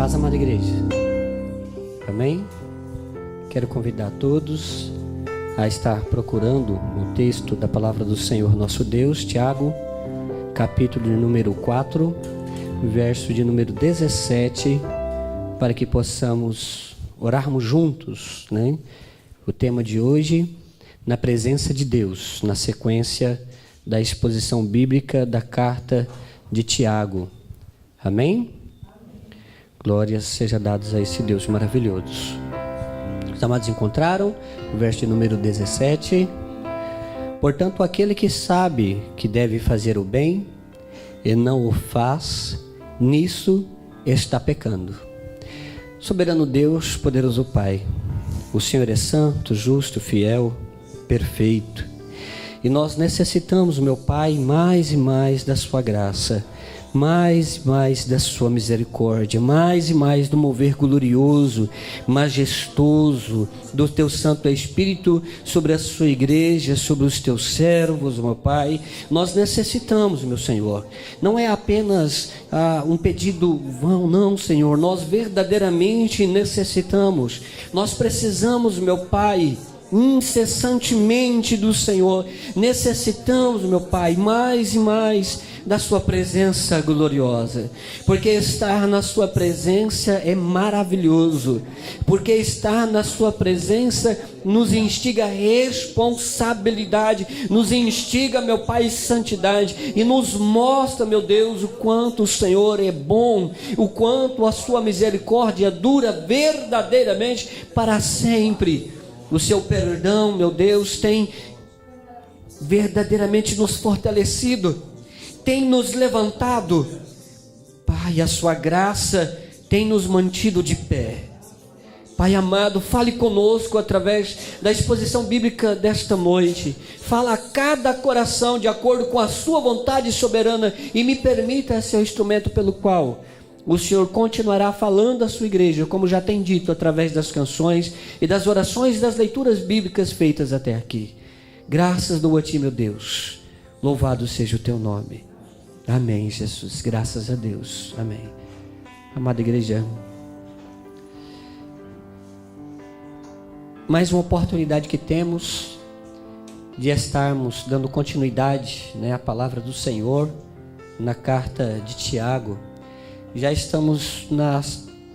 paz, amada igreja. Amém? Quero convidar todos a estar procurando o texto da palavra do Senhor nosso Deus, Tiago, capítulo de número 4, verso de número 17, para que possamos orarmos juntos, né? O tema de hoje, na presença de Deus, na sequência da exposição bíblica da carta de Tiago. Amém? Glórias sejam dadas a esse Deus maravilhoso. Os amados encontraram o verso de número 17. Portanto, aquele que sabe que deve fazer o bem e não o faz, nisso está pecando. Soberano Deus, poderoso Pai, o Senhor é santo, justo, fiel, perfeito. E nós necessitamos, meu Pai, mais e mais da sua graça, mais e mais da sua misericórdia, mais e mais do mover glorioso, majestoso do teu Santo Espírito sobre a sua igreja, sobre os teus servos, meu Pai. Nós necessitamos, meu Senhor, não é apenas um pedido vão, não, Senhor, nós verdadeiramente necessitamos, nós precisamos, meu Pai, incessantemente do Senhor, necessitamos, meu Pai, mais e mais da sua presença gloriosa, porque estar na sua presença é maravilhoso, porque estar na sua presença nos instiga a responsabilidade, nos instiga, meu Pai, santidade, e nos mostra, meu Deus, o quanto o Senhor é bom, o quanto a sua misericórdia dura verdadeiramente para sempre. O seu perdão, meu Deus, tem verdadeiramente nos fortalecido, tem nos levantado. Pai, a sua graça tem nos mantido de pé. Pai amado, fale conosco através da exposição bíblica desta noite. Fala a cada coração de acordo com a sua vontade soberana e me permita ser o instrumento pelo qual o Senhor continuará falando à sua igreja, como já tem dito, através das canções e das orações e das leituras bíblicas feitas até aqui. Graças dou a ti, meu Deus. Louvado seja o teu nome. Amém, Jesus. Graças a Deus. Amém. Amada igreja, mais uma oportunidade que temos de estarmos dando continuidade, né, à palavra do Senhor na carta de Tiago. Já estamos na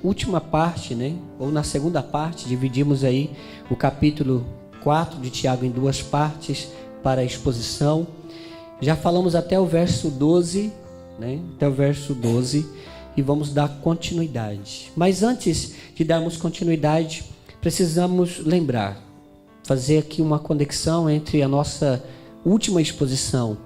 última parte, né? Ou na segunda parte, dividimos aí o capítulo 4 de Tiago em duas partes para a exposição. Já falamos até o verso 12, né? Até o verso 12 e vamos dar continuidade. Mas antes de darmos continuidade, precisamos lembrar, fazer aqui uma conexão entre a nossa última exposição,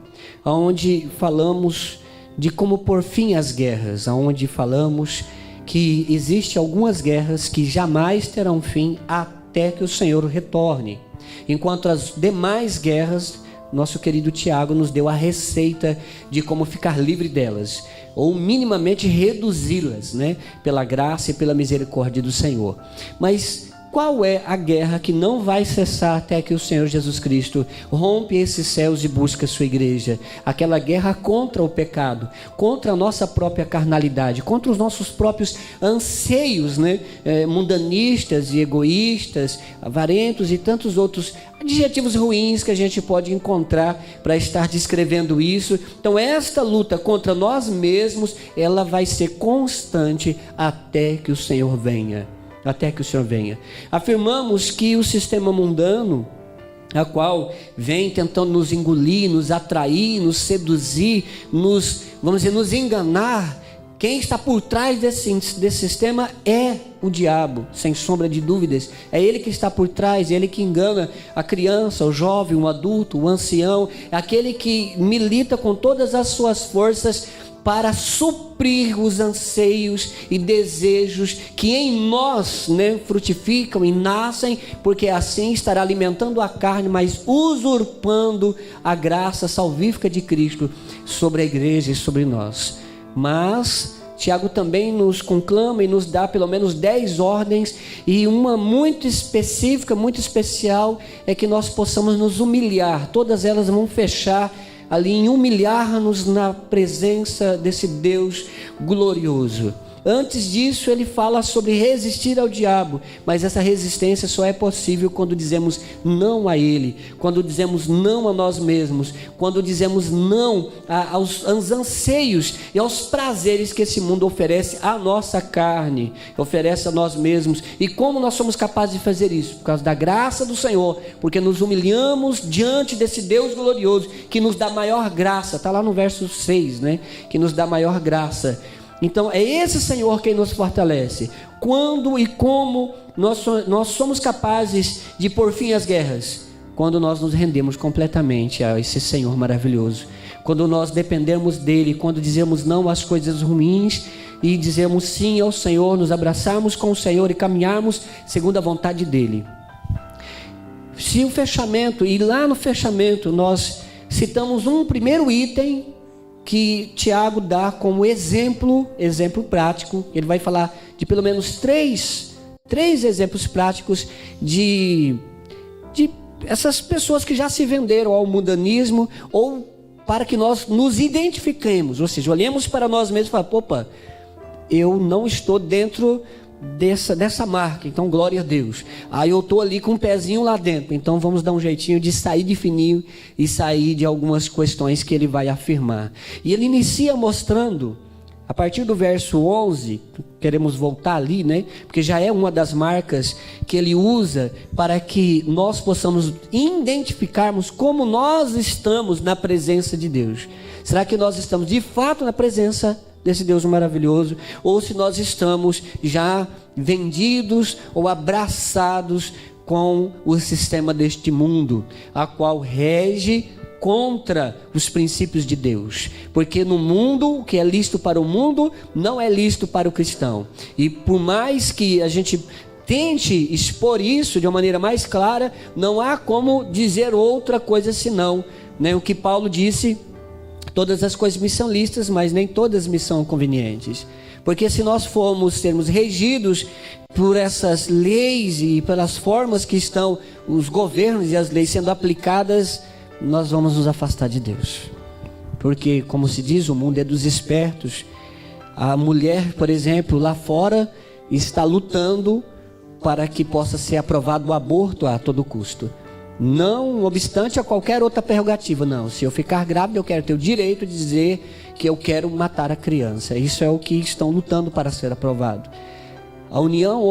onde falamos de como pôr fim às guerras, onde falamos que existem algumas guerras que jamais terão fim até que o Senhor retorne. Enquanto as demais guerras, nosso querido Tiago nos deu a receita de como ficar livre delas, ou minimamente reduzi-las, né? Pela graça e pela misericórdia do Senhor. Mas qual é a guerra que não vai cessar até que o Senhor Jesus Cristo rompe esses céus e busca a sua igreja? Aquela guerra contra o pecado, contra a nossa própria carnalidade, contra os nossos próprios anseios, né? Mundanistas e egoístas, avarentos e tantos outros adjetivos ruins que a gente pode encontrar para estar descrevendo isso. Então esta luta contra nós mesmos, ela vai ser constante até que o Senhor venha. Até que o Senhor venha. Afirmamos que o sistema mundano, a qual vem tentando nos engolir, nos atrair, nos seduzir, vamos dizer, nos enganar, quem está por trás desse sistema é o diabo, sem sombra de dúvidas. É ele que está por trás, é ele que engana a criança, o jovem, o adulto, o ancião, é aquele que milita com todas as suas forças para suprir os anseios e desejos que em nós, né, frutificam e nascem, porque assim estará alimentando a carne, mas usurpando a graça salvífica de Cristo sobre a igreja e sobre nós. Mas Tiago também nos conclama e nos dá pelo menos 10 ordens, e uma muito específica, muito especial, é que nós possamos nos humilhar. Todas elas vão fechar ali em humilhar-nos na presença desse Deus glorioso. Antes disso, ele fala sobre resistir ao diabo, mas essa resistência só é possível quando dizemos não a ele, quando dizemos não a nós mesmos, quando dizemos não aos anseios e aos prazeres que esse mundo oferece à nossa carne, oferece a nós mesmos. E como nós somos capazes de fazer isso? Por causa da graça do Senhor, porque nos humilhamos diante desse Deus glorioso, que nos dá maior graça, está lá no verso 6, né? Que nos dá maior graça. Então é esse Senhor quem nos fortalece. Quando e como nós somos capazes de pôr fim às guerras? Quando nós nos rendemos completamente a esse Senhor maravilhoso, quando nós dependemos dele, quando dizemos não às coisas ruins e dizemos sim ao Senhor, nos abraçarmos com o Senhor e caminharmos segundo a vontade dele. Se o fechamento, e lá no fechamento nós citamos um primeiro item que Tiago dá como exemplo prático. Ele vai falar de pelo menos três exemplos práticos de essas pessoas que já se venderam ao mundanismo, ou para que nós nos identifiquemos, ou seja, olhemos para nós mesmos e falemos, opa, eu não estou dentro dessa marca, então glória a Deus. Aí eu estou ali com um pezinho lá dentro, então vamos dar um jeitinho de sair de fininho e sair de algumas questões que ele vai afirmar. E ele inicia mostrando, a partir do verso 11, queremos voltar ali, né? Porque já é uma das marcas que ele usa para que nós possamos identificarmos como nós estamos na presença de Deus. Será que nós estamos de fato na presença desse Deus maravilhoso, ou se nós estamos já vendidos ou abraçados com o sistema deste mundo, a qual rege contra os princípios de Deus, porque no mundo, o que é lícito para o mundo, não é lícito para o cristão. E por mais que a gente tente expor isso de uma maneira mais clara, não há como dizer outra coisa senão, né, o que Paulo disse: todas as coisas me são lícitas, mas nem todas me são convenientes. Porque se nós sermos regidos por essas leis e pelas formas que estão os governos e as leis sendo aplicadas, nós vamos nos afastar de Deus. Porque, como se diz, o mundo é dos espertos. A mulher, por exemplo, lá fora está lutando para que possa ser aprovado o aborto a todo custo. Não obstante a qualquer outra prerrogativa, não. Se eu ficar grávida, eu quero ter o direito de dizer que eu quero matar a criança. Isso é o que estão lutando para ser aprovado. A união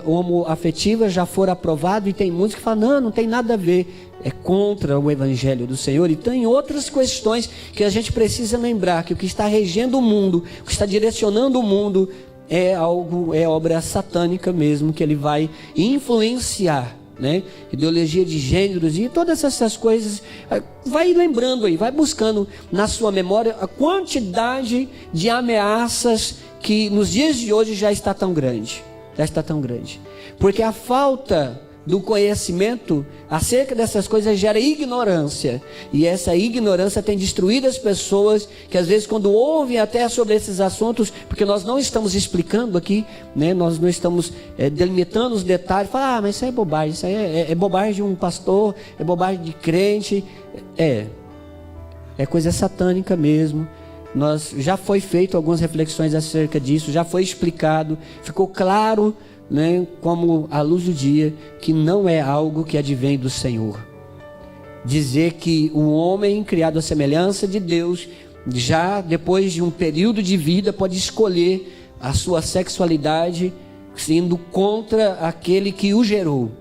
homoafetiva já foi aprovada e tem muitos que falam, não tem nada a ver. É contra o evangelho do Senhor. E tem outras questões que a gente precisa lembrar, que o que está regendo o mundo, o que está direcionando o mundo, é obra satânica mesmo, que ele vai influenciar, né? Ideologia de gêneros e todas essas coisas. Vai lembrando aí, vai buscando na sua memória a quantidade de ameaças que nos dias de hoje já está tão grande. Porque a falta do conhecimento acerca dessas coisas gera ignorância, e essa ignorância tem destruído as pessoas, que às vezes quando ouvem até sobre esses assuntos, porque nós não estamos explicando aqui, né? Nós não estamos delimitando os detalhes, falam, mas isso aí é bobagem, isso aí é bobagem de um pastor, é bobagem de crente, é coisa satânica mesmo. Já foi feito algumas reflexões acerca disso, já foi explicado, ficou claro, né, como a luz do dia, que não é algo que advém do Senhor. Dizer que o homem criado à semelhança de Deus, já depois de um período de vida, pode escolher a sua sexualidade, sendo contra aquele que o gerou,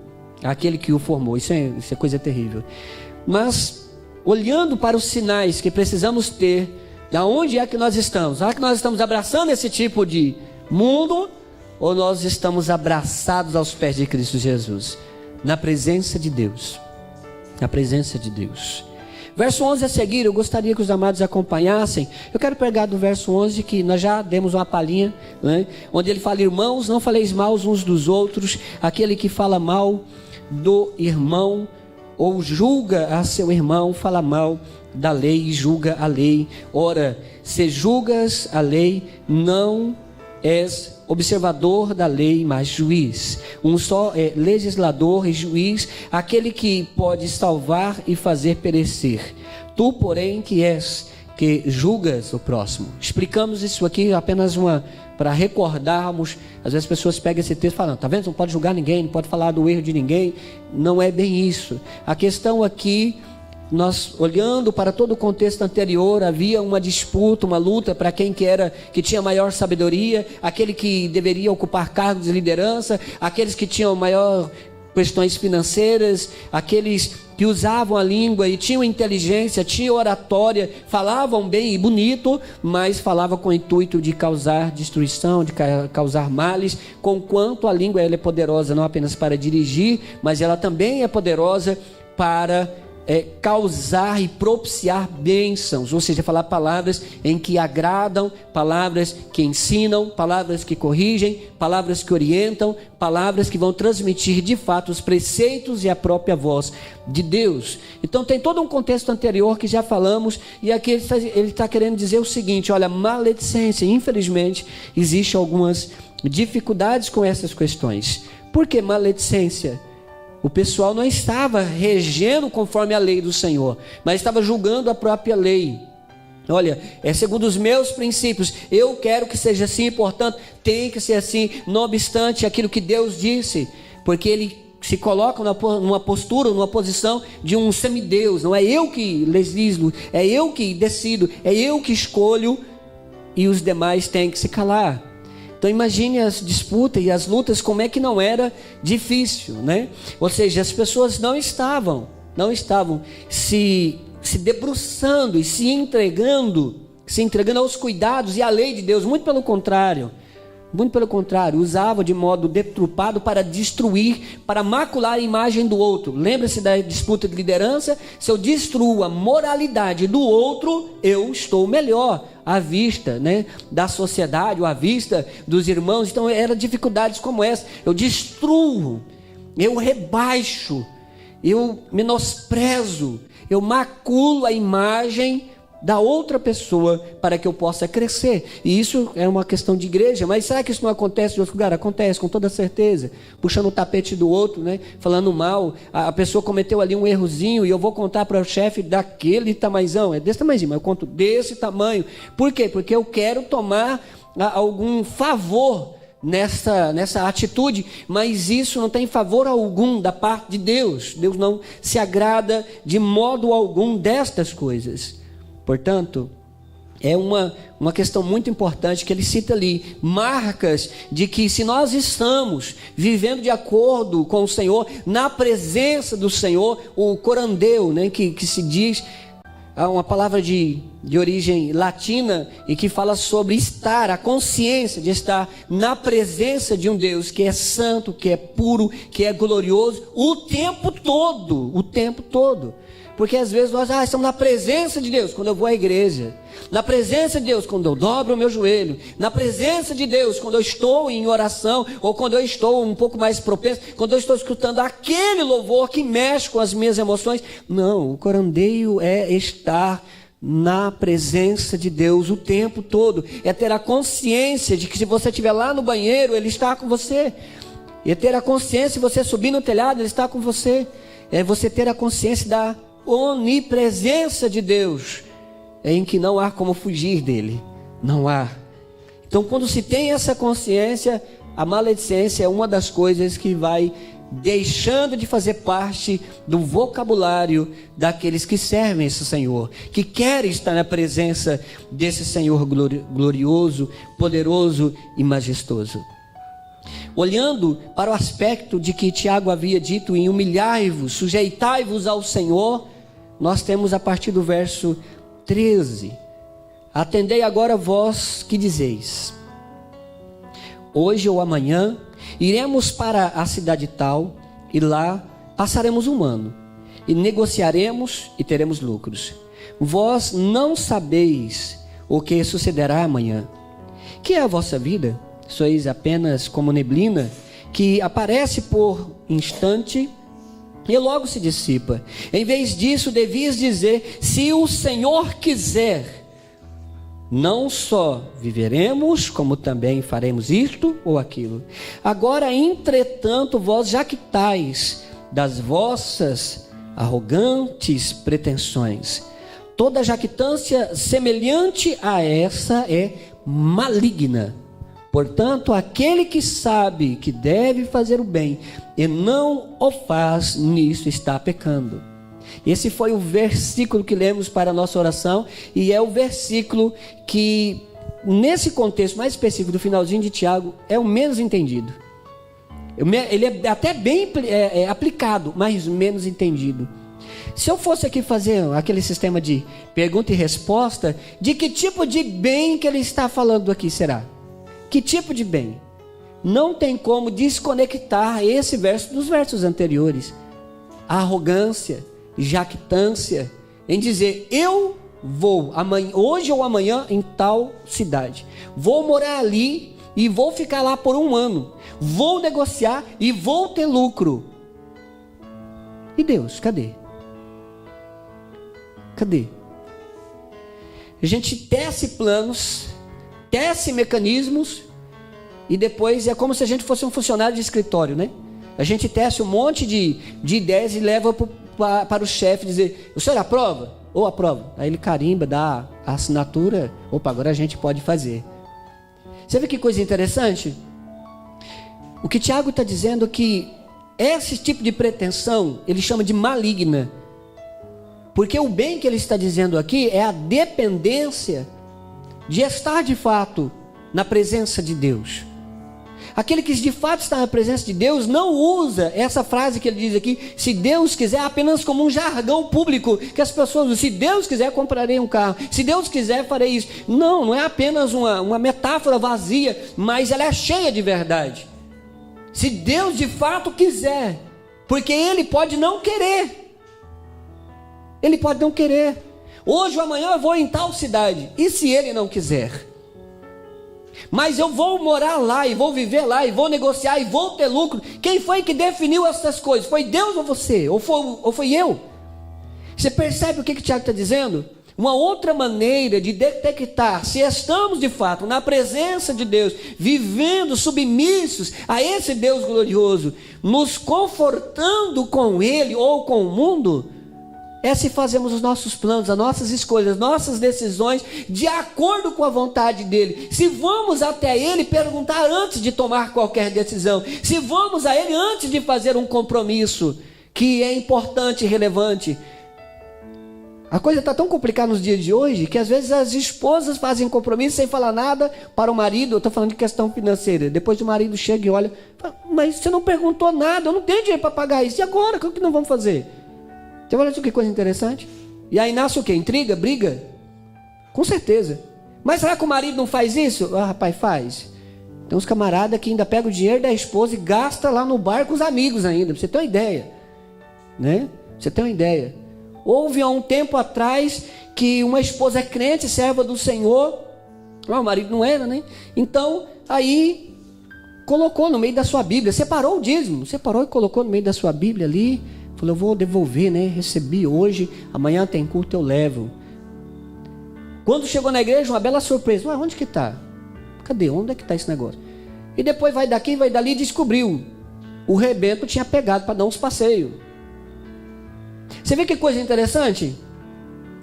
aquele que o formou. Isso é coisa terrível. Mas olhando para os sinais que precisamos ter, da onde é que nós estamos? Será que nós estamos abraçando esse tipo de mundo, ou nós estamos abraçados aos pés de Cristo Jesus, na presença de Deus? Na presença de Deus. Verso 11 a seguir, eu gostaria que os amados acompanhassem. Eu quero pegar do verso 11, que nós já demos uma palhinha, né? Onde ele fala: irmãos, não faleis mal uns dos outros. Aquele que fala mal do irmão ou julga a seu irmão, fala mal da lei e julga a lei. Ora, se julgas a lei, não és observador da lei, mas juiz. Um só é legislador e juiz, aquele que pode salvar e fazer perecer. Tu, porém, que és que julgas o próximo. Explicamos isso aqui apenas para recordarmos. Às vezes as pessoas pegam esse texto e falam, tá vendo? Não pode julgar ninguém, não pode falar do erro de ninguém. Não é bem isso. A questão aqui, nós olhando para todo o contexto anterior, havia uma disputa, uma luta para quem que tinha maior sabedoria, aquele que deveria ocupar cargos de liderança, aqueles que tinham maior questões financeiras, aqueles que usavam a língua e tinham inteligência, tinham oratória, falavam bem e bonito, mas falavam com o intuito de causar destruição, de causar males, conquanto a língua ela é poderosa não apenas para dirigir, mas ela também é poderosa para causar e propiciar bênçãos, ou seja, falar palavras em que agradam, palavras que ensinam, palavras que corrigem, palavras que orientam, palavras que vão transmitir de fato os preceitos e a própria voz de Deus. Então tem todo um contexto anterior que já falamos, e aqui ele está querendo dizer o seguinte: olha, maledicência, infelizmente existem algumas dificuldades com essas questões. Por que maledicência? O pessoal não estava regendo conforme a lei do Senhor, mas estava julgando a própria lei. Olha, é segundo os meus princípios, eu quero que seja assim, portanto, tem que ser assim, não obstante aquilo que Deus disse, porque ele se coloca numa postura, numa posição de um semideus. Não é eu que legislo, é eu que decido, é eu que escolho, e os demais têm que se calar. Então imagine as disputas e as lutas, como é que não era difícil, né? Ou seja, as pessoas não estavam se debruçando e se entregando aos cuidados e à lei de Deus. Muito pelo contrário, usava de modo deturpado para destruir, para macular a imagem do outro. Lembra-se da disputa de liderança? Se eu destruo a moralidade do outro, eu estou melhor à vista, né, da sociedade, ou à vista dos irmãos. Então eram dificuldades como essa. Eu destruo, eu rebaixo, eu menosprezo, eu maculo a imagem da outra pessoa para que eu possa crescer. E isso é uma questão de igreja, mas será que isso não acontece em outro lugar? Acontece, com toda certeza. Puxando o tapete do outro, né? Falando mal. A pessoa cometeu ali um errozinho e eu vou contar para o chefe daquele tamanhozão. É desse tamanhozinho, mas eu conto desse tamanho. Por quê? Porque eu quero tomar algum favor nessa atitude, mas isso não tem favor algum da parte de Deus. Deus não se agrada de modo algum destas coisas. Portanto, é uma questão muito importante que ele cita ali, marcas de que se nós estamos vivendo de acordo com o Senhor, na presença do Senhor, o corandeu, né, que se diz, uma palavra de origem latina e que fala sobre estar, a consciência de estar na presença de um Deus que é santo, que é puro, que é glorioso, o tempo todo. Porque às vezes nós estamos na presença de Deus quando eu vou à igreja, na presença de Deus quando eu dobro o meu joelho, na presença de Deus quando eu estou em oração, ou quando eu estou um pouco mais propenso, quando eu estou escutando aquele louvor que mexe com as minhas emoções. Não, o corandeio é estar na presença de Deus o tempo todo, é ter a consciência de que se você estiver lá no banheiro, Ele está com você, é ter a consciência se você subir no telhado, Ele está com você, é você ter a consciência da onipresença de Deus, em que não há como fugir dele, não há. Então quando se tem essa consciência, a maledicência é uma das coisas que vai deixando de fazer parte do vocabulário daqueles que servem esse Senhor, que querem estar na presença desse Senhor glorioso, poderoso e majestoso. Olhando para o aspecto de que Tiago havia dito em humilhai-vos, sujeitai-vos ao Senhor, nós temos a partir do verso 13, atendei agora vós que dizeis, hoje ou amanhã iremos para a cidade tal, e lá passaremos um ano, e negociaremos e teremos lucros. Vós não sabeis o que sucederá amanhã. Que é a vossa vida? Sois apenas como neblina, que aparece por instante e logo se dissipa. Em vez disso, devias dizer, se o Senhor quiser, não só viveremos, como também faremos isto ou aquilo. Agora, entretanto, vós jactais das vossas arrogantes pretensões. Toda jactância semelhante a essa é maligna. Portanto, aquele que sabe que deve fazer o bem e não o faz, nisso está pecando. Esse foi o versículo que lemos para a nossa oração, e é o versículo que, nesse contexto mais específico do finalzinho de Tiago, é o menos entendido. Ele é até bem aplicado, mas menos entendido. Se eu fosse aqui fazer aquele sistema de pergunta e resposta, de que tipo de bem que ele está falando aqui será? Que tipo de bem? Não tem como desconectar esse verso dos versos anteriores. A arrogância, jactância, em dizer: eu vou amanhã, hoje ou amanhã em tal cidade, vou morar ali e vou ficar lá por 1 ano, vou negociar e vou ter lucro. E Deus, cadê? Cadê? A gente tece planos, tece mecanismos, e depois é como se a gente fosse um funcionário de escritório, né? A gente tece um monte de ideias e leva para o chefe dizer: o senhor aprova? Ou aprova? Aí ele carimba, dá a assinatura. Opa, agora a gente pode fazer. Você vê que coisa interessante? O que Tiago está dizendo é que esse tipo de pretensão ele chama de maligna. Porque o bem que ele está dizendo aqui é a dependência de estar de fato na presença de Deus. Aquele que de fato está na presença de Deus não usa essa frase que ele diz aqui: se Deus quiser, apenas como um jargão público que as pessoas usam. Se Deus quiser, comprarei um carro. Se Deus quiser, farei isso. Não é apenas uma metáfora vazia, mas ela é cheia de verdade. Se Deus de fato quiser, porque Ele pode não querer. Ele pode não querer. Hoje ou amanhã eu vou em tal cidade. E se Ele não quiser? Mas eu vou morar lá, e vou viver lá, e vou negociar, e vou ter lucro. Quem foi que definiu essas coisas? Foi Deus ou você? Ou foi eu? Você percebe o que Tiago está dizendo? Uma outra maneira de detectar se estamos de fato na presença de Deus, vivendo submissos a esse Deus glorioso, nos confortando com Ele ou com o mundo, é se fazemos os nossos planos, as nossas escolhas, as nossas decisões de acordo com a vontade dele. Se vamos até ele perguntar antes de tomar qualquer decisão, se vamos a ele antes de fazer um compromisso que é importante e relevante. A coisa está tão complicada nos dias de hoje que às vezes as esposas fazem compromisso sem falar nada para o marido. Eu estou falando de questão financeira. Depois o marido chega e olha: mas você não perguntou nada, eu não tenho dinheiro para pagar isso. E agora? O que nós vamos fazer? Você olha que coisa interessante. E aí nasce o quê? Intriga? Briga? Com certeza. Mas será que o marido não faz isso? Ah, rapaz, faz. Tem uns camaradas que ainda pegam o dinheiro da esposa e gasta lá no bar com os amigos ainda. Pra você ter uma ideia, né? Você tem uma ideia. Houve há um tempo atrás que uma esposa é crente, serva do Senhor. O marido não era, né? Então, aí colocou no meio da sua Bíblia, separou o dízimo, separou e colocou no meio da sua Bíblia ali. Falou: eu vou devolver, né? Recebi hoje, amanhã tem culto, eu levo. Quando chegou na igreja, uma bela surpresa: ué, onde que está? Cadê? Onde é que está esse negócio? E depois vai daqui, vai dali, e descobriu. O rebento tinha pegado para dar uns passeios. Você vê que coisa interessante?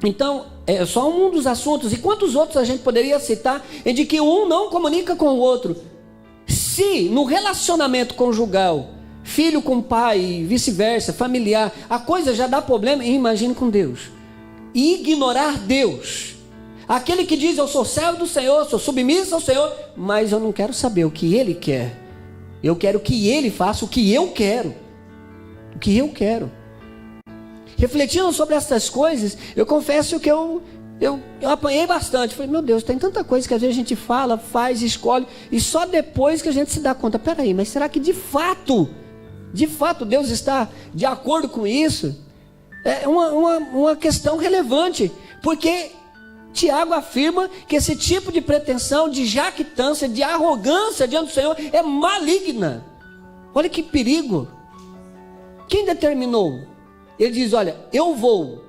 Então, é só um dos assuntos. E quantos outros a gente poderia citar em de que um não comunica com o outro? Se no relacionamento conjugal, filho com pai, vice-versa, familiar, a coisa já dá problema, imagine com Deus. Ignorar Deus. Aquele que diz: eu sou servo do Senhor, sou submisso ao Senhor, mas eu não quero saber o que Ele quer. Eu quero que Ele faça o que eu quero. O que eu quero. Refletindo sobre essas coisas, eu confesso que eu apanhei bastante. Falei: meu Deus, tem tanta coisa que às vezes a gente fala, faz, escolhe, e só depois que a gente se dá conta: peraí, mas será que de fato Deus está de acordo com isso? É uma questão relevante, porque Tiago afirma que esse tipo de pretensão, de jactância, de arrogância diante do Senhor é maligna. Olha que perigo. Quem determinou? Ele diz: olha, eu vou.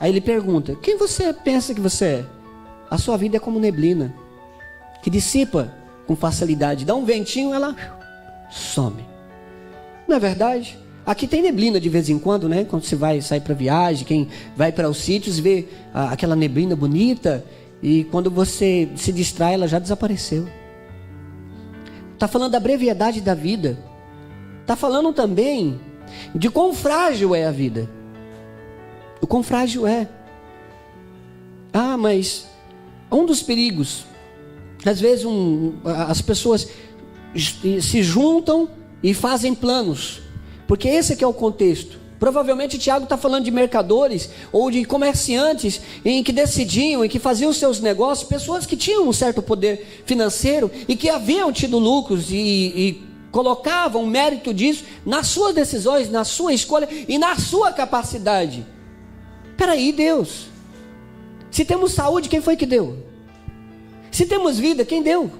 Aí ele pergunta: quem você pensa que você é? A sua vida é como neblina, que dissipa com facilidade. Dá um ventinho, ela some. Não é verdade? Aqui tem neblina de vez em quando, né? Quando você vai sair para viagem, quem vai para os sítios vê aquela neblina bonita, e quando você se distrai, ela já desapareceu. Está falando da brevidade da vida. Está falando também de quão frágil é a vida. O quão frágil é. Mas um dos perigos, às vezes as pessoas se juntam e fazem planos, porque esse aqui é o contexto. Provavelmente Tiago está falando de mercadores ou de comerciantes em que decidiam, em que faziam seus negócios, pessoas que tinham um certo poder financeiro e que haviam tido lucros e colocavam mérito disso nas suas decisões, na sua escolha e na sua capacidade. Peraí, Deus, se temos saúde, quem foi que deu? Se temos vida, quem deu?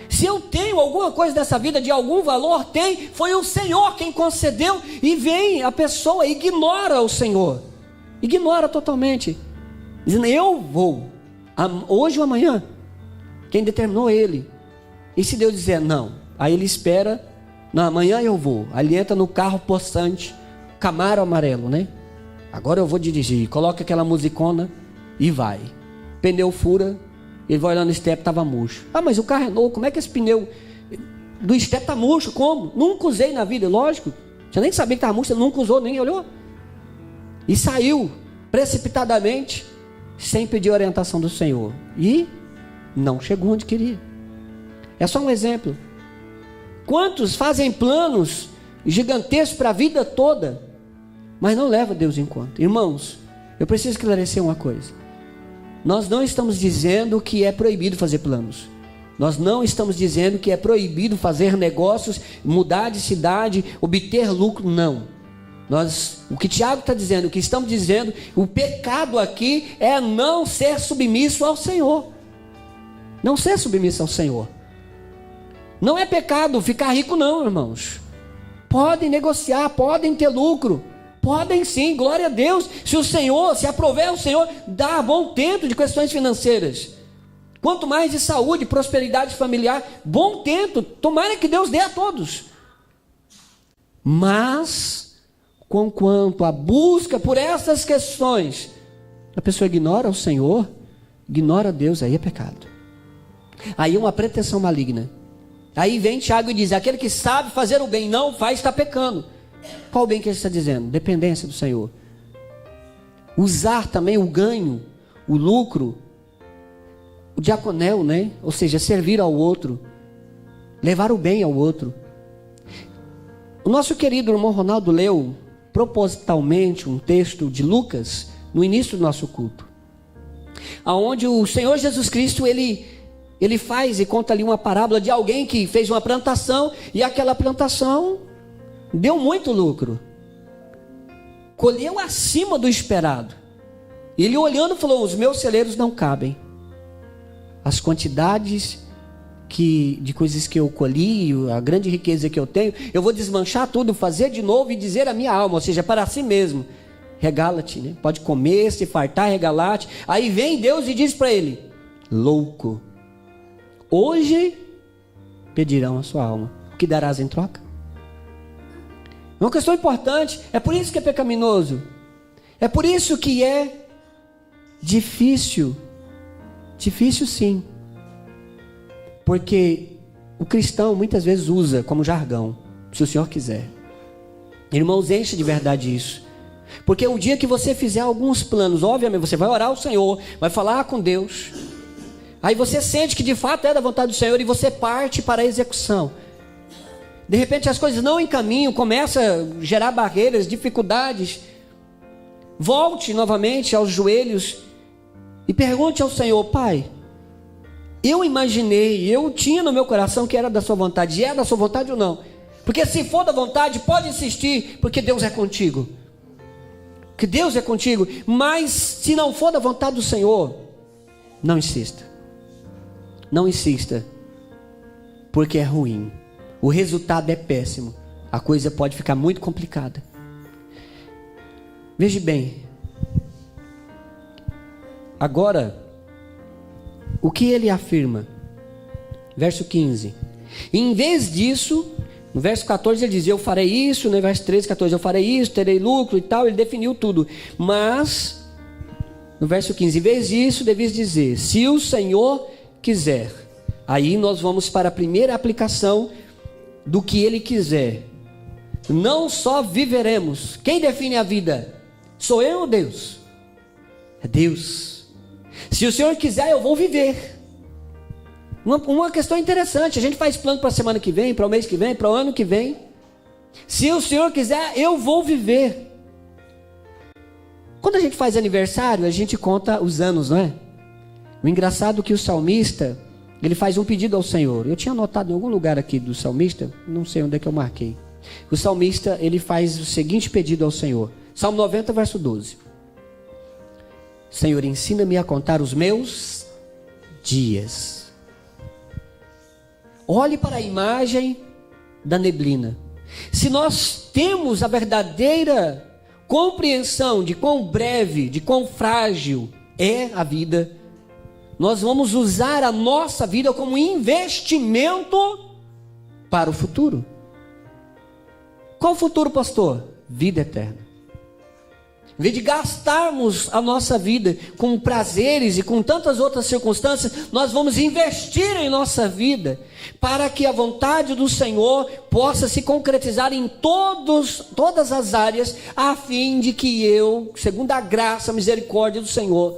Se eu tenho alguma coisa dessa vida de algum valor, foi o Senhor quem concedeu. E vem a pessoa, ignora o Senhor, ignora totalmente, dizendo: eu vou, hoje ou amanhã, quem determinou Ele. E se Deus dizer não, aí ele espera: não, amanhã eu vou. Aí ele entra no carro possante, Camaro amarelo, né? Agora eu vou dirigir, coloca aquela musicona e vai. Pneu fura, ele vai olhando no step, estava murcho. Mas o carro é novo, como é que esse pneu do step está murcho? Como? Nunca usei na vida, lógico. Você nem sabia que estava murcho, você nunca usou, nem olhou. E saiu precipitadamente, sem pedir orientação do Senhor. E não chegou onde queria. É só um exemplo. Quantos fazem planos gigantescos para a vida toda, mas não levam Deus em conta? Irmãos, eu preciso esclarecer uma coisa. Nós não estamos dizendo que é proibido fazer planos. Nós não estamos dizendo que é proibido fazer negócios, mudar de cidade, obter lucro, não. O que Tiago está dizendo, o que estamos dizendo, o pecado aqui é não ser submisso ao Senhor. Não ser submisso ao Senhor. Não é pecado ficar rico não, irmãos. Podem negociar, podem ter lucro. Podem sim, glória a Deus. Se o Senhor, se aprover o Senhor, dá bom tento de questões financeiras. Quanto mais de saúde, prosperidade familiar, bom tento. Tomara que Deus dê a todos. Mas, conquanto a busca por essas questões, a pessoa ignora o Senhor, ignora Deus, aí é pecado. Aí é uma pretensão maligna. Aí vem Tiago e diz: aquele que sabe fazer o bem não faz, está pecando. Qual o bem que ele está dizendo? Dependência do Senhor. Usar também o ganho, o lucro, o diaconel, né? Ou seja, servir ao outro, levar o bem ao outro. O nosso querido irmão Ronaldo leu propositalmente um texto de Lucas no início do nosso culto, aonde o Senhor Jesus Cristo ele faz e conta ali uma parábola de alguém que fez uma plantação e aquela plantação deu muito lucro, colheu acima do esperado. Ele olhando falou: os meus celeiros não cabem. As quantidades de coisas que eu colhi, a grande riqueza que eu tenho, eu vou desmanchar tudo, fazer de novo e dizer a minha alma, ou seja, para si mesmo: regala-te, né? Pode comer, se fartar, regalar-te. Aí vem Deus e diz para ele: louco, hoje pedirão a sua alma, o que darás em troca? É uma questão importante. É por isso que é pecaminoso. É por isso que é difícil. Difícil sim. Porque o cristão muitas vezes usa como jargão, se o Senhor quiser. Irmãos, enche de verdade isso. Porque o dia que você fizer alguns planos, obviamente você vai orar ao Senhor, vai falar com Deus. Aí você sente que de fato é da vontade do Senhor e você parte para a execução. De repente as coisas não encaminham, começa a gerar barreiras, dificuldades. Volte novamente aos joelhos e pergunte ao Senhor: Pai, eu imaginei, eu tinha no meu coração que era da sua vontade. E é da sua vontade ou não? Porque se for da vontade, pode insistir, porque Deus é contigo. Que Deus é contigo. Mas se não for da vontade do Senhor, não insista. Não insista, porque é ruim. O resultado é péssimo. A coisa pode ficar muito complicada. Veja bem. Agora, o que ele afirma? Verso 15. Em vez disso, No verso 14 ele diz, eu farei isso. No verso 13, 14, eu farei isso, terei lucro e tal. Ele definiu tudo. Mas, no verso 15, em vez disso, devias dizer, se o Senhor quiser. Aí nós vamos para a primeira aplicação do que Ele quiser. Não só viveremos. Quem define a vida? Sou eu ou Deus? É Deus. Se o Senhor quiser, eu vou viver. Uma questão interessante, a gente faz plano para a semana que vem, para o mês que vem, para o ano que vem. Se o Senhor quiser, eu vou viver. Quando a gente faz aniversário, a gente conta os anos, não é? O engraçado é que o salmista, ele faz um pedido ao Senhor. Eu tinha anotado em algum lugar aqui do salmista, não sei onde é que eu marquei. O salmista, ele faz o seguinte pedido ao Senhor. Salmo 90, verso 12. Senhor, ensina-me a contar os meus dias. Olhe para a imagem da neblina. Se nós temos a verdadeira compreensão de quão breve, de quão frágil é a vida, nós vamos usar a nossa vida como investimento para o futuro. Qual o futuro, pastor? Vida eterna. Em vez de gastarmos a nossa vida com prazeres e com tantas outras circunstâncias, nós vamos investir em nossa vida para que a vontade do Senhor possa se concretizar em todas as áreas, a fim de que eu, segundo a graça, a misericórdia do Senhor,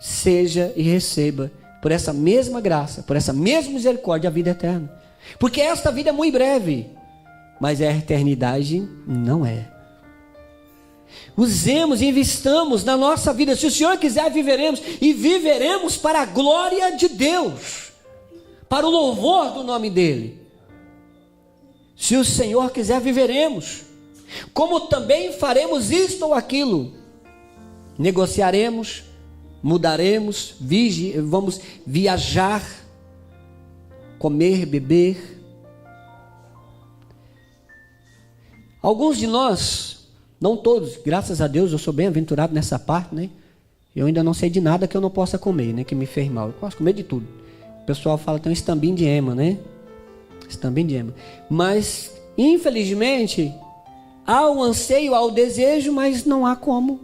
seja e receba por essa mesma graça, por essa mesma misericórdia, a vida eterna. Porque esta vida é muito breve, mas a eternidade não é. Usemos e investamos na nossa vida. Se o Senhor quiser, viveremos. E viveremos para a glória de Deus, para o louvor do nome dEle. Se o Senhor quiser, viveremos. Como também faremos isto ou aquilo. Negociaremos, mudaremos, vamos viajar, comer, beber. Alguns de nós, não todos, graças a Deus, eu sou bem-aventurado nessa parte, né? Eu ainda não sei de nada que eu não possa comer, né? Que me fez mal. Eu posso comer de tudo. O pessoal fala, tem um estambinho de ema, né? Estambinho de ema. Mas, infelizmente, há o anseio, há o desejo, mas não há como.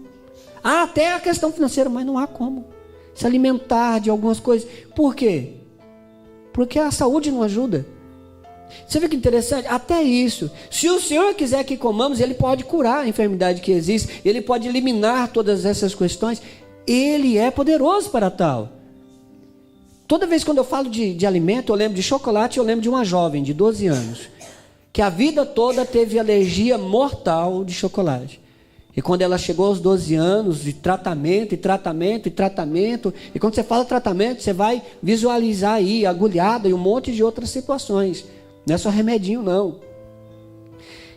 Há até a questão financeira, mas não há como se alimentar de algumas coisas. Por quê? Porque a saúde não ajuda. Você vê que interessante? Até isso. Se o Senhor quiser que comamos, Ele pode curar a enfermidade que existe. Ele pode eliminar todas essas questões. Ele é poderoso para tal. Toda vez quando eu falo de alimento, eu lembro de chocolate, eu lembro de uma jovem de 12 anos, que a vida toda teve alergia mortal de chocolate. E quando ela chegou aos 12 anos, de tratamento, e quando você fala tratamento, você vai visualizar aí agulhada e um monte de outras situações. Não é só remedinho, não.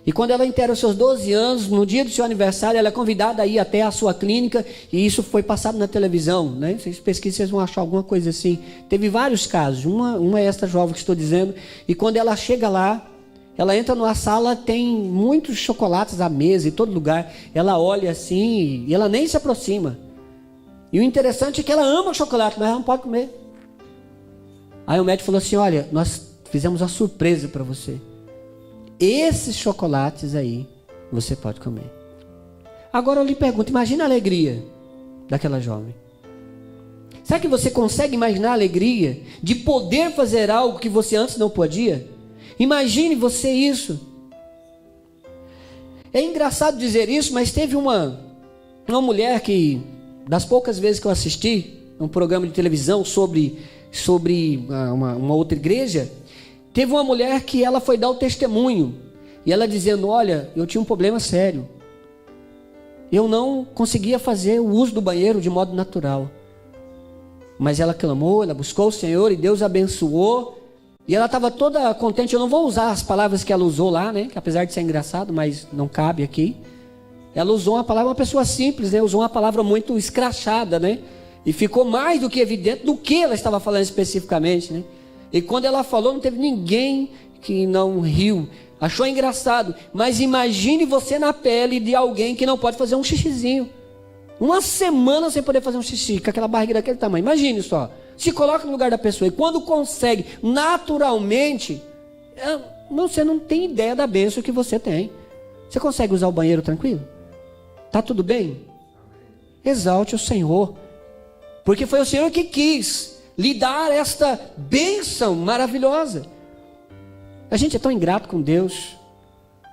E quando ela inteira os seus 12 anos, no dia do seu aniversário, ela é convidada a ir até a sua clínica, e isso foi passado na televisão, né? Vocês pesquisem, vocês vão achar alguma coisa assim. Teve vários casos, uma é esta jovem que estou dizendo, e quando ela chega lá, ela entra numa sala, tem muitos chocolates à mesa, em todo lugar, ela olha assim, e ela nem se aproxima. E o interessante é que ela ama chocolate, mas ela não pode comer. Aí o médico falou assim, olha, nós fizemos uma surpresa para você. Esses chocolates aí, você pode comer. Agora eu lhe pergunto, imagina a alegria daquela jovem. Será que você consegue imaginar a alegria de poder fazer algo que você antes não podia? Imagine você isso. É engraçado dizer isso, mas teve uma mulher que, das poucas vezes que eu assisti, um programa de televisão sobre uma outra igreja, teve uma mulher que ela foi dar o testemunho, e ela dizendo, olha, eu tinha um problema sério, eu não conseguia fazer o uso do banheiro de modo natural, mas ela clamou, ela buscou o Senhor, e Deus abençoou, e ela estava toda contente. Eu não vou usar as palavras que ela usou lá, né, que apesar de ser engraçado, mas não cabe aqui. Ela usou uma palavra, uma pessoa simples, né, usou uma palavra muito escrachada, né, e ficou mais do que evidente do que ela estava falando especificamente, né. E quando ela falou, não teve ninguém que não riu, achou engraçado. Mas imagine você na pele de alguém que não pode fazer um xixizinho. Uma semana sem poder fazer um xixi, com aquela barriga daquele tamanho. Imagine só, se coloca no lugar da pessoa, e quando consegue naturalmente, Você não tem ideia da bênção que você tem. Você consegue usar o banheiro tranquilo? Está tudo bem? Exalte o Senhor, porque foi o Senhor que quis lhe dar esta bênção maravilhosa. A gente é tão ingrato com Deus,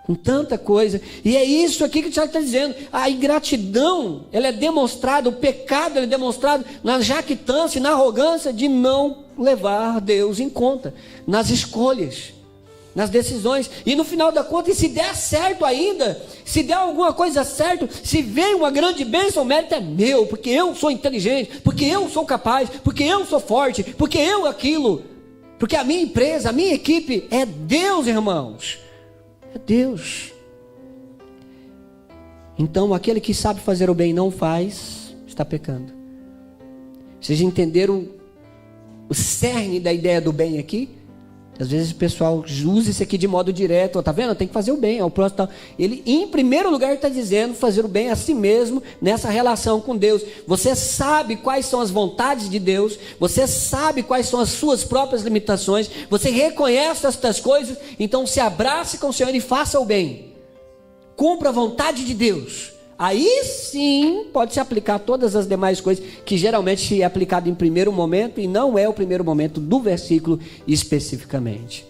com tanta coisa, e é isso aqui que o Tiago está dizendo. A ingratidão, ela é demonstrada, o pecado ele é demonstrado na jactância e na arrogância de não levar Deus em conta, nas escolhas, nas decisões, e no final da conta, e se der certo ainda, se der alguma coisa certa, se vem uma grande bênção, o mérito é meu, porque eu sou inteligente, porque eu sou capaz, porque eu sou forte, porque eu aquilo, porque a minha empresa, a minha equipe, é Deus, irmãos, é Deus. Então aquele que sabe fazer o bem e não faz, está pecando. Vocês entenderam o cerne da ideia do bem aqui? Às vezes o pessoal usa isso aqui de modo direto, tá vendo? Tem que fazer o bem ao próximo. Ele, em primeiro lugar, está dizendo fazer o bem a si mesmo nessa relação com Deus. Você sabe quais são as vontades de Deus, você sabe quais são as suas próprias limitações, você reconhece estas coisas, então se abrace com o Senhor e faça o bem. Cumpra a vontade de Deus. Aí sim pode se aplicar todas as demais coisas que geralmente é aplicado em primeiro momento e não é o primeiro momento do versículo especificamente.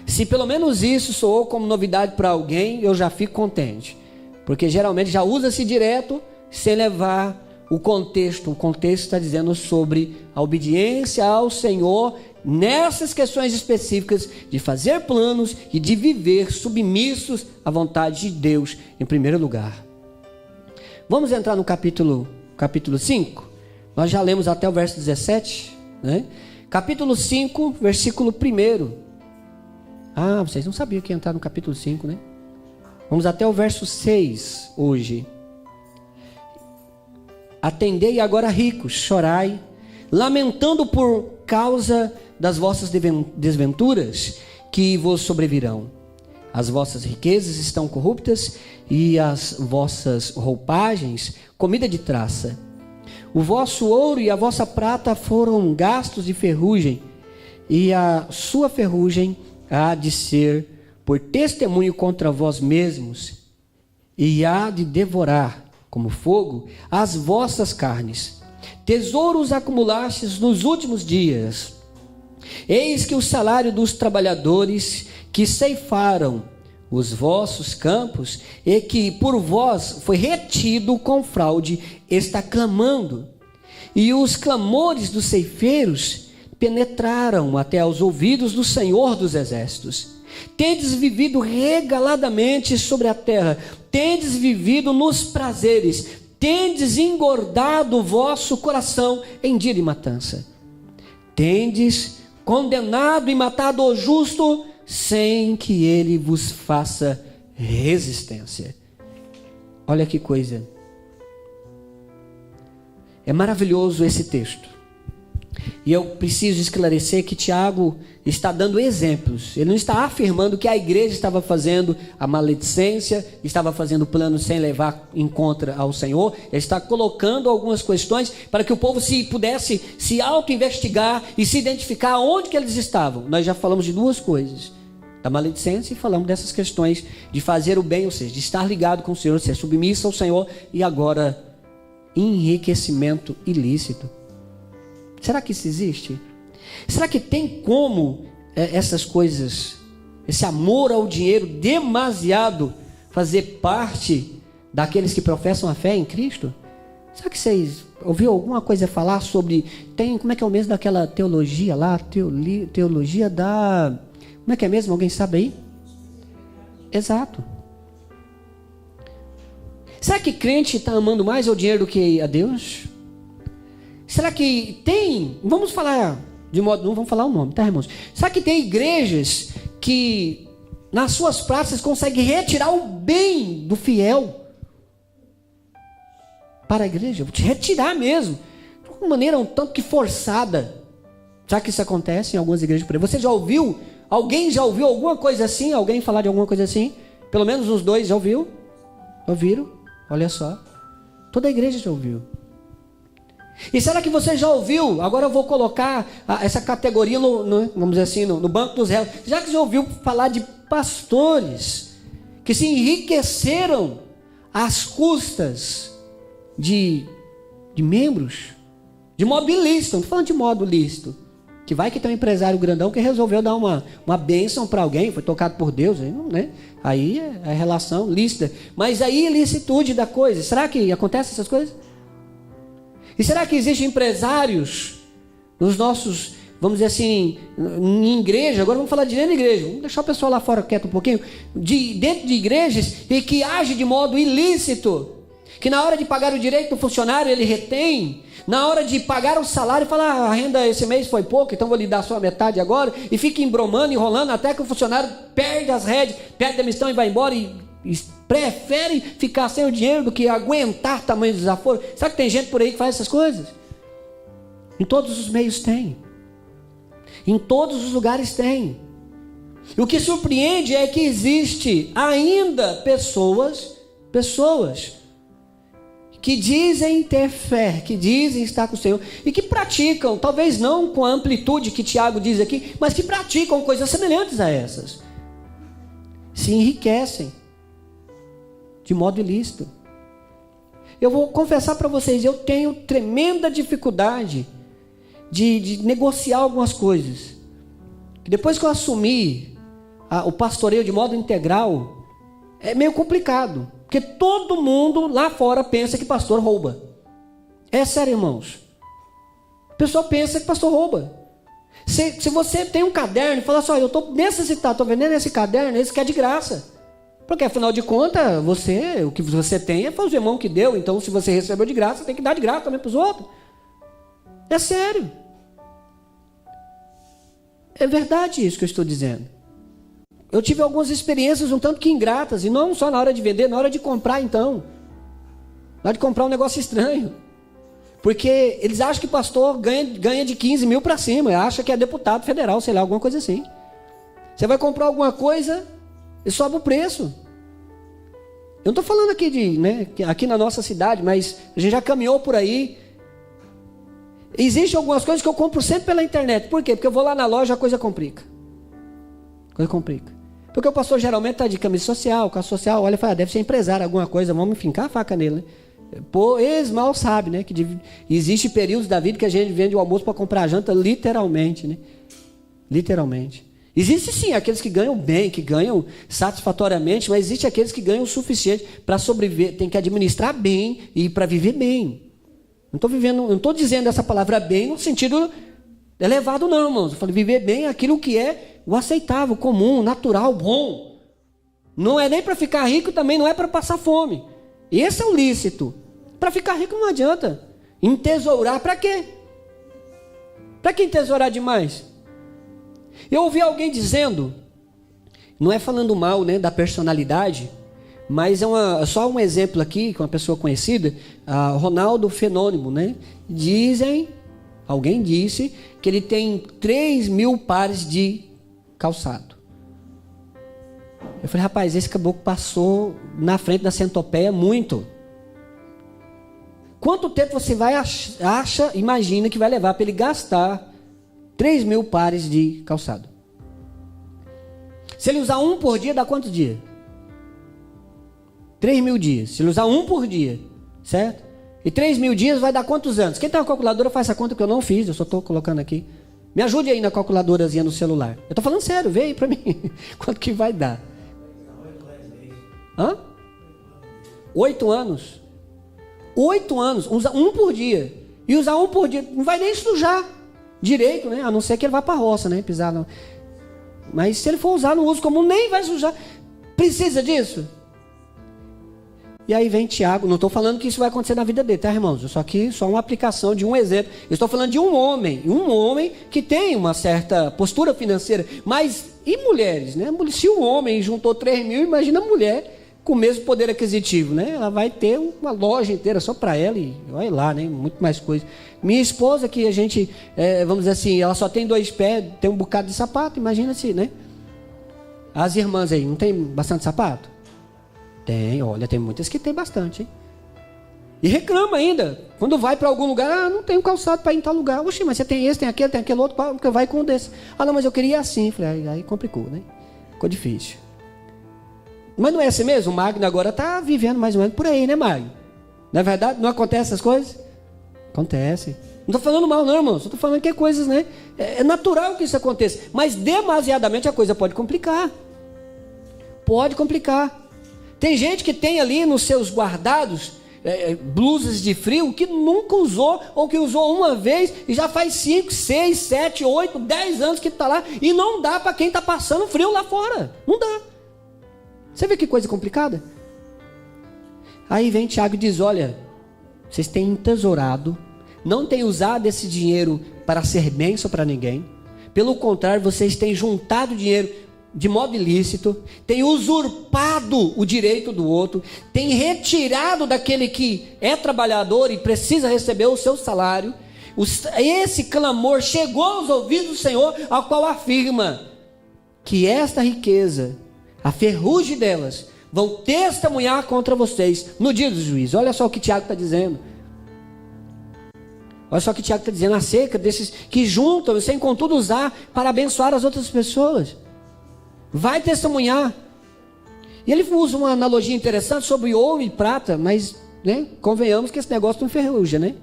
Se pelo menos isso soou como novidade para alguém, eu já fico contente, porque geralmente já usa-se direto sem levar o contexto. O contexto está dizendo sobre a obediência ao Senhor nessas questões específicas de fazer planos e de viver submissos à vontade de Deus em primeiro lugar. Vamos entrar no capítulo 5. Nós já lemos até o verso 17, né? Capítulo 5, versículo 1. Ah, vocês não sabiam que ia entrar no capítulo 5, né? Vamos até o verso 6 hoje. Atendei agora, ricos, chorai, lamentando por causa das vossas desventuras que vos sobrevirão. As vossas riquezas estão corruptas e as vossas roupagens comida de traça. O vosso ouro e a vossa prata foram gastos de ferrugem, e a sua ferrugem há de ser por testemunho contra vós mesmos, e há de devorar como fogo as vossas carnes. Tesouros acumulastes nos últimos dias. Eis que o salário dos trabalhadores que ceifaram os vossos campos, e que por vós foi retido com fraude, está clamando. E os clamores dos ceifeiros penetraram até aos ouvidos do Senhor dos Exércitos. Tendes vivido regaladamente sobre a terra, tendes vivido nos prazeres, tendes engordado o vosso coração em dia de matança. Tendes condenado e matado o justo, sem que ele vos faça resistência. Olha que coisa. É maravilhoso esse texto. E eu preciso esclarecer que Tiago está dando exemplos. Ele não está afirmando que a igreja estava fazendo a maledicência, estava fazendo planos sem levar em conta ao Senhor. Ele está colocando algumas questões para que o povo pudesse se auto-investigar e se identificar onde que eles estavam. Nós já falamos de duas coisas: da maledicência, e falamos dessas questões de fazer o bem, ou seja, de estar ligado com o Senhor, ser submisso ao Senhor, e agora enriquecimento ilícito. Será que isso existe? Será que tem como essas coisas, esse amor ao dinheiro demasiado, fazer parte daqueles que professam a fé em Cristo? Será que vocês ouviram alguma coisa falar sobre, como é que é o mesmo daquela teologia lá, teologia da... Como é que é mesmo? Alguém sabe aí? Exato. Será que crente está amando mais ao dinheiro do que a Deus? Será que tem... Vamos falar de modo... Não vamos falar o nome, tá, irmãos? Será que tem igrejas que nas suas praças conseguem retirar o bem do fiel para a igreja? Retirar mesmo. De uma maneira um tanto que forçada. Será que isso acontece em algumas igrejas por aí? Você já ouviu... Alguém já ouviu alguma coisa assim? Alguém falar de alguma coisa assim? Pelo menos os dois já ouviu? Ouviram? Olha só. Toda a igreja já ouviu. E será que você já ouviu? Agora eu vou colocar essa categoria vamos dizer assim, no banco dos réus. Já que já ouviu falar de pastores que se enriqueceram às custas de membros, de modo ilícito, não estou falando de modo lícito, que vai que tem um empresário grandão que resolveu dar uma bênção para alguém, foi tocado por Deus, né? Aí é a relação lícita, mas aí a ilicitude da coisa. Será que acontece essas coisas? E será que existem empresários nos nossos, vamos dizer assim, em igreja, agora vamos falar de dentro de igreja, vamos deixar o pessoal lá fora quieto um pouquinho, dentro de igrejas, e que age de modo ilícito, que na hora de pagar o direito do funcionário ele retém, na hora de pagar o salário fala, a renda esse mês foi pouco, então vou lhe dar só a metade agora, e fica embromando, enrolando, até que o funcionário perde as rédeas, perde a missão e vai embora, e prefere ficar sem o dinheiro do que aguentar tamanho desaforo. Sabe que tem gente por aí que faz essas coisas? Em todos os meios tem. Em todos os lugares tem. E o que surpreende é que existe ainda pessoas que dizem ter fé, que dizem estar com o Senhor, e que praticam, talvez não com a amplitude que Tiago diz aqui, mas que praticam coisas semelhantes a essas. Se enriquecem de modo ilícito. Eu vou confessar para vocês, eu tenho tremenda dificuldade de negociar algumas coisas. Depois que eu assumi o pastoreio de modo integral, é meio complicado. Porque todo mundo lá fora pensa que pastor rouba. É sério, irmãos. O pessoal pensa que pastor rouba. Se você tem um caderno e fala assim, eu estou necessitado, estou vendendo esse caderno, esse que é de graça. Porque afinal de contas, o que você tem foi o irmão que deu. Então se você recebeu de graça, tem que dar de graça também para os outros. É sério. É verdade isso que eu estou dizendo. Eu tive algumas experiências um tanto que ingratas, e não só na hora de vender, na hora de comprar então. Na hora de comprar um negócio estranho. Porque eles acham que pastor ganha de 15 mil para cima, acha que é deputado federal, sei lá, alguma coisa assim. Você vai comprar alguma coisa e sobe o preço. Eu não estou falando aqui aqui na nossa cidade, mas a gente já caminhou por aí. Existem algumas coisas que eu compro sempre pela internet. Por quê? Porque eu vou lá na loja, a coisa complica. Porque o pastor geralmente está de camisa social, calça social, olha e fala, deve ser empresário, alguma coisa, vamos fincar a faca nele, né? Pô, eles mal sabem, né? Que existe períodos da vida que a gente vende o almoço para comprar a janta, literalmente, né? Literalmente. Existe sim aqueles que ganham bem, que ganham satisfatoriamente, mas existe aqueles que ganham o suficiente para sobreviver, tem que administrar bem e para viver bem. Não estou dizendo essa palavra bem no sentido elevado não, irmãos. Eu falo viver bem aquilo que é o aceitável, comum, natural, bom. Não é nem para ficar rico, também não é para passar fome. Esse é o lícito. Para ficar rico não adianta. Entesourar para quê? Para que entesourar demais? Eu ouvi alguém dizendo, não é falando mal, né, da personalidade, mas é só um exemplo aqui, com uma pessoa conhecida, Ronaldo Fenômeno, né? Alguém disse que ele tem 3 mil pares de calçado. Eu falei, rapaz, esse caboclo passou na frente da centopeia muito. Quanto tempo você imagina que vai levar para ele gastar 3 mil pares de calçado? Se ele usar um por dia, dá quantos dias? 3 mil dias. Se ele usar um por dia, certo? E 3 mil dias vai dar quantos anos? Quem tem uma calculadora faz essa conta que eu não fiz, eu só estou colocando aqui. Me ajude aí na calculadorazinha no celular. Eu estou falando sério, vê aí para mim. Quanto que vai dar? 8 anos. 8 anos, usa um por dia. E usar um por dia, não vai nem sujar direito, né? A não ser que ele vá para a roça, né? Pisar não. Mas se ele for usar no uso comum, nem vai sujar. Precisa disso? E aí vem Tiago, não estou falando que isso vai acontecer na vida dele, tá, irmãos? Só uma aplicação de um exemplo. Eu estou falando de um homem que tem uma certa postura financeira. Mas, e mulheres, né? Se o homem juntou 3 mil, imagina a mulher com o mesmo poder aquisitivo, né? Ela vai ter uma loja inteira só para ela e olha lá, né? Muito mais coisa. Minha esposa, que a gente, vamos dizer assim, ela só tem 2 pés, tem um bocado de sapato, imagina se, né? As irmãs aí, não tem bastante sapato? Tem, olha, tem muitas que tem bastante, hein? E reclama ainda. Quando vai para algum lugar, não tenho calçado para ir em tal lugar. Oxi, mas você tem esse, tem aquele outro, porque vai com um desse. Não, mas eu queria assim. Falei, aí complicou, né? Ficou difícil. Mas não é assim mesmo? O Magno agora está vivendo mais ou menos por aí, né, Magno? Não é verdade? Não acontece essas coisas? Acontece. Não estou falando mal, não, irmão. Só estou falando que é coisas, né? É natural que isso aconteça. Mas demasiadamente a coisa pode complicar. Pode complicar. Tem gente que tem ali nos seus guardados blusas de frio que nunca usou, ou que usou uma vez e já faz 5, 6, 7, 8, 10 anos que está lá e não dá para quem está passando frio lá fora. Não dá. Você vê que coisa complicada? Aí vem Tiago e diz: olha, vocês têm entesourado, não têm usado esse dinheiro para ser bênção para ninguém. Pelo contrário, vocês têm juntado dinheiro de modo ilícito, têm usurpado o direito do outro, têm retirado daquele que é trabalhador e precisa receber o seu salário. Esse clamor chegou aos ouvidos do Senhor, ao qual afirma que esta riqueza, a ferrugem delas, vão testemunhar contra vocês no dia do juízo. Olha só o que Tiago está dizendo. Olha só o que Tiago está dizendo acerca desses que juntam sem contudo usar para abençoar as outras pessoas. Vai testemunhar. E ele usa uma analogia interessante sobre ouro e prata, mas, né, convenhamos que esse negócio não enferruja, né?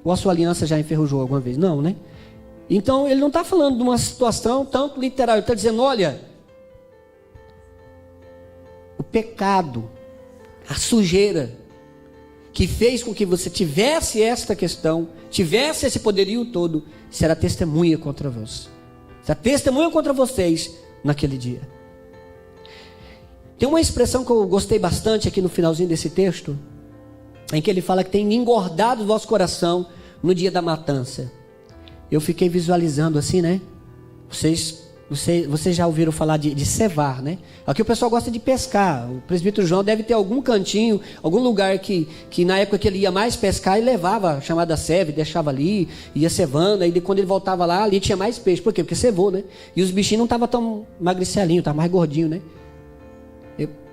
Ou a sua aliança já enferrujou alguma vez? Não, né? Então ele não está falando de uma situação tanto literal. Ele está dizendo: olha, o pecado, a sujeira que fez com que você tivesse esta questão, tivesse esse poderio todo, será testemunha contra você. Será testemunha contra vocês naquele dia. Tem uma expressão que eu gostei bastante aqui no finalzinho desse texto, em que ele fala que tem engordado o vosso coração no dia da matança. Eu fiquei visualizando assim, né? Vocês já ouviram falar de cevar, né? Aqui o pessoal gosta de pescar. O presbítero João deve ter algum cantinho, algum lugar que na época que ele ia mais pescar, ele levava a chamada ceve, deixava ali, ia cevando. Aí quando ele voltava lá, ali tinha mais peixe. Por quê? Porque cevou, né? E os bichinhos não estavam tão magricelinhos, estavam mais gordinhos, né?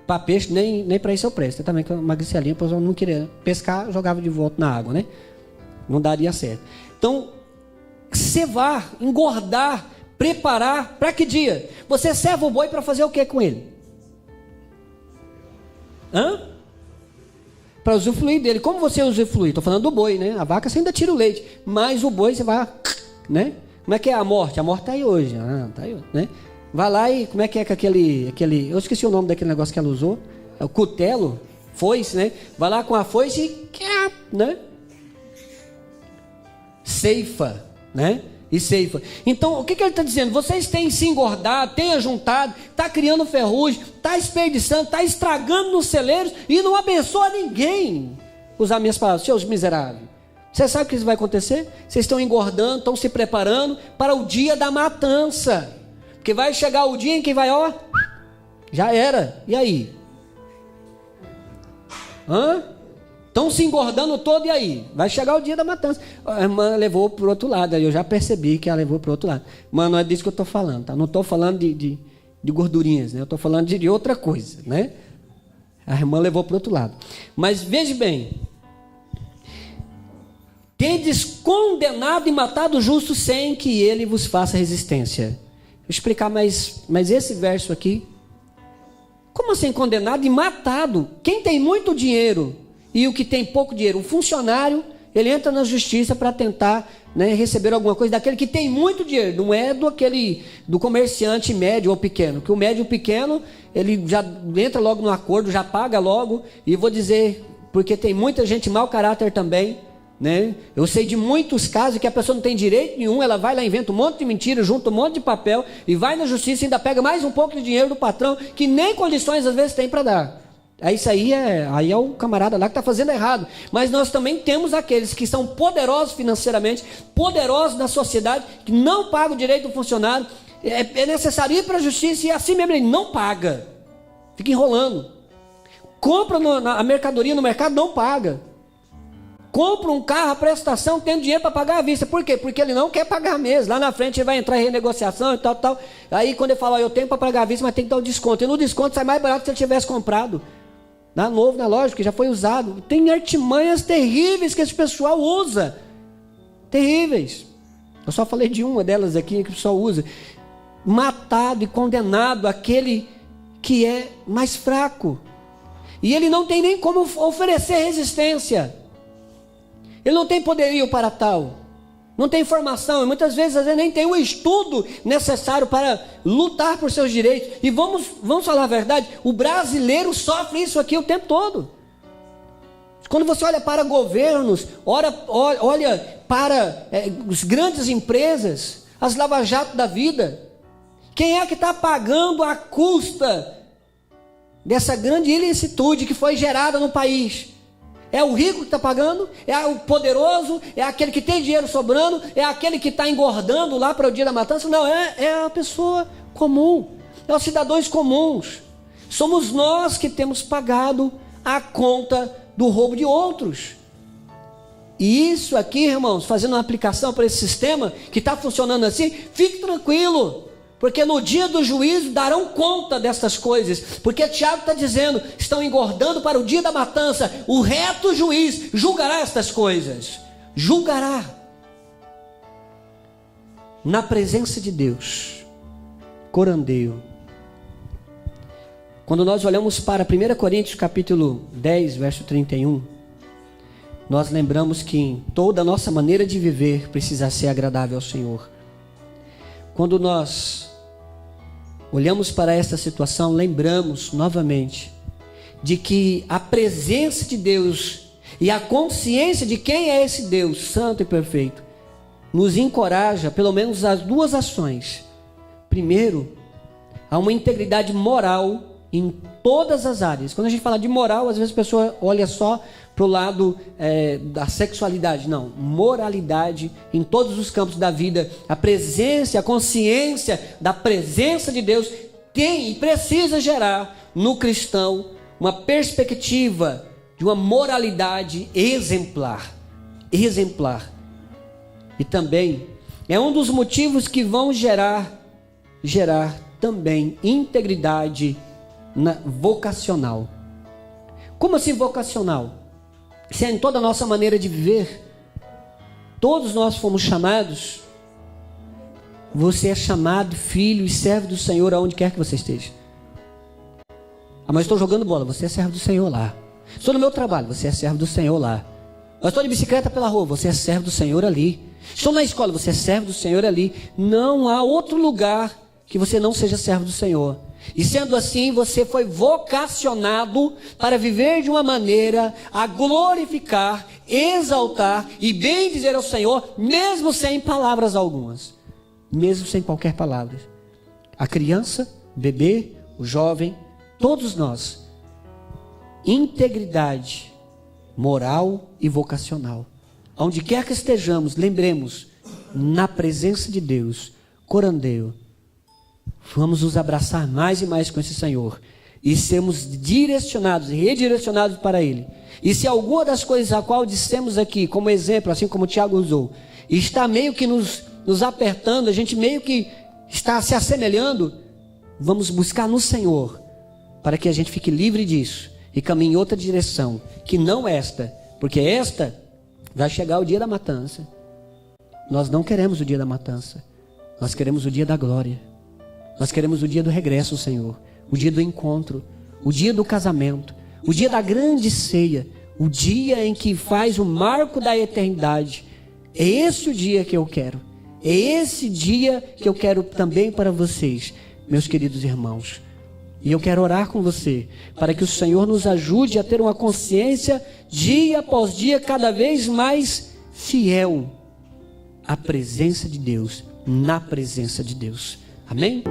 Para peixe, nem para isso eu presto. Eu também, que magricelinho, eu não queria pescar, jogava de volta na água, né? Não daria certo. Então, cevar, engordar, preparar, para que dia? Você serve o boi para fazer o que com ele? Para usufruir dele. Como você usufrui? Estou falando do boi, né? A vaca você ainda tira o leite, mas o boi você vai, né? Como é que é a morte? A morte está aí hoje, tá aí, né? Vai lá e como é que é com aquele, eu esqueci o nome daquele negócio que ela usou, é o cutelo, foice, né? Vai lá com a foice e, né? Ceifa, né? E ceifa. Então, o que ele está dizendo? Vocês têm se engordado, têm ajuntado, está criando ferrugem, está desperdiçando, está estragando nos celeiros e não abençoa ninguém. Usar minhas palavras, seus miseráveis. Você sabe o que isso vai acontecer? Vocês estão engordando, estão se preparando para o dia da matança. Porque vai chegar o dia em que vai, ó, já era. E aí? Estão se engordando todo, e aí? Vai chegar o dia da matança. A irmã levou para o outro lado, aí eu já percebi que ela levou para o outro lado. Mas não é disso que eu estou falando, tá? Não estou falando de gordurinhas, né? Eu estou falando de outra coisa, né? A irmã levou para o outro lado. Mas veja bem: tendes condenado e matado o justo sem que ele vos faça resistência. Vou explicar mais esse verso aqui. Como assim condenado e matado? Quem tem muito dinheiro e o que tem pouco dinheiro, um funcionário, ele entra na justiça para tentar, né, receber alguma coisa daquele que tem muito dinheiro. Não é do comerciante médio ou pequeno. Que o médio e o pequeno, ele já entra logo no acordo, já paga logo. E vou dizer, porque tem muita gente mau caráter também, né? Eu sei de muitos casos que a pessoa não tem direito nenhum, ela vai lá, inventa um monte de mentira, junta um monte de papel e vai na justiça e ainda pega mais um pouco de dinheiro do patrão, que nem condições às vezes tem para dar. Isso aí é o camarada lá que está fazendo errado. Mas nós também temos aqueles que são poderosos financeiramente, poderosos na sociedade, que não pagam o direito do funcionário. É necessário ir para a justiça e assim mesmo ele não paga, fica enrolando. Compra a mercadoria no mercado, não paga. Compra um carro à prestação, tendo dinheiro para pagar à vista. Por quê? Porque ele não quer pagar mesmo. Lá na frente ele vai entrar em renegociação e tal. Aí quando ele fala, eu tenho para pagar à vista, mas tem que dar o desconto. E no desconto sai mais barato que se ele tivesse comprado. Na novo, na lógica, já foi usado. Tem artimanhas terríveis que esse pessoal usa. Terríveis. Eu só falei de uma delas aqui que o pessoal usa. Matado e condenado aquele que é mais fraco. E ele não tem nem como oferecer resistência. Ele não tem poderio para tal. Não tem informação. E muitas vezes, às vezes nem tem o estudo necessário para lutar por seus direitos. E vamos falar a verdade. O brasileiro sofre isso aqui o tempo todo. Quando você olha para governos, olha para as grandes empresas, as lava-jato da vida. Quem é que está pagando a custa dessa grande ilicitude que foi gerada no país? É o rico que está pagando? É o poderoso? É aquele que tem dinheiro sobrando? É aquele que está engordando lá para o dia da matança? Não, é a pessoa comum. É os cidadãos comuns. Somos nós que temos pagado a conta do roubo de outros. E isso aqui, irmãos, fazendo uma aplicação para esse sistema que está funcionando assim, fique tranquilo. Porque no dia do juízo darão conta dessas coisas. Porque Tiago está dizendo, estão engordando para o dia da matança. O reto juiz julgará estas coisas. Julgará. Na presença de Deus. Corandeio. Quando nós olhamos para 1 Coríntios capítulo 10, verso 31, nós lembramos que em toda a nossa maneira de viver precisa ser agradável ao Senhor. Quando nós olhamos para esta situação, lembramos novamente de que a presença de Deus e a consciência de quem é esse Deus santo e perfeito nos encoraja, pelo menos, as duas ações. Primeiro, a uma integridade moral em todas as áreas. Quando a gente fala de moral, às vezes a pessoa olha só para o lado da sexualidade. Não, moralidade em todos os campos da vida. A presença, a consciência da presença de Deus tem e precisa gerar no cristão uma perspectiva de uma moralidade exemplar. Exemplar. E também é um dos motivos que vão gerar também integridade vocacional. Como assim vocacional? Se é em toda a nossa maneira de viver, todos nós fomos chamados. Você é chamado filho e servo do Senhor aonde quer que você esteja. Ah, mas estou jogando bola, você é servo do Senhor lá. Estou no meu trabalho, você é servo do Senhor lá. Eu estou de bicicleta pela rua, você é servo do Senhor ali. Estou na escola, você é servo do Senhor ali. Não há outro lugar que você não seja servo do Senhor. E sendo assim, você foi vocacionado para viver de uma maneira a glorificar, exaltar e bem dizer ao Senhor, mesmo sem palavras algumas, mesmo sem qualquer palavra. A criança, o bebê, o jovem, todos nós, integridade moral e vocacional. Onde quer que estejamos, lembremos, na presença de Deus, corandeio, vamos nos abraçar mais e mais com esse Senhor e sermos direcionados e redirecionados para Ele. E se alguma das coisas a qual dissemos aqui, como exemplo, assim como o Tiago usou, está meio que nos apertando, a gente meio que está se assemelhando, vamos buscar no Senhor, para que a gente fique livre disso e caminhe em outra direção, que não esta, porque esta vai chegar o dia da matança. Nós não queremos o dia da matança, nós queremos o dia da glória. Nós queremos o dia do regresso, Senhor, o dia do encontro, o dia do casamento, o dia da grande ceia, o dia em que faz o marco da eternidade. É esse o dia que eu quero. É esse dia que eu quero também para vocês, meus queridos irmãos. E eu quero orar com você, para que o Senhor nos ajude a ter uma consciência, dia após dia, cada vez mais fiel à presença de Deus, na presença de Deus. Amém?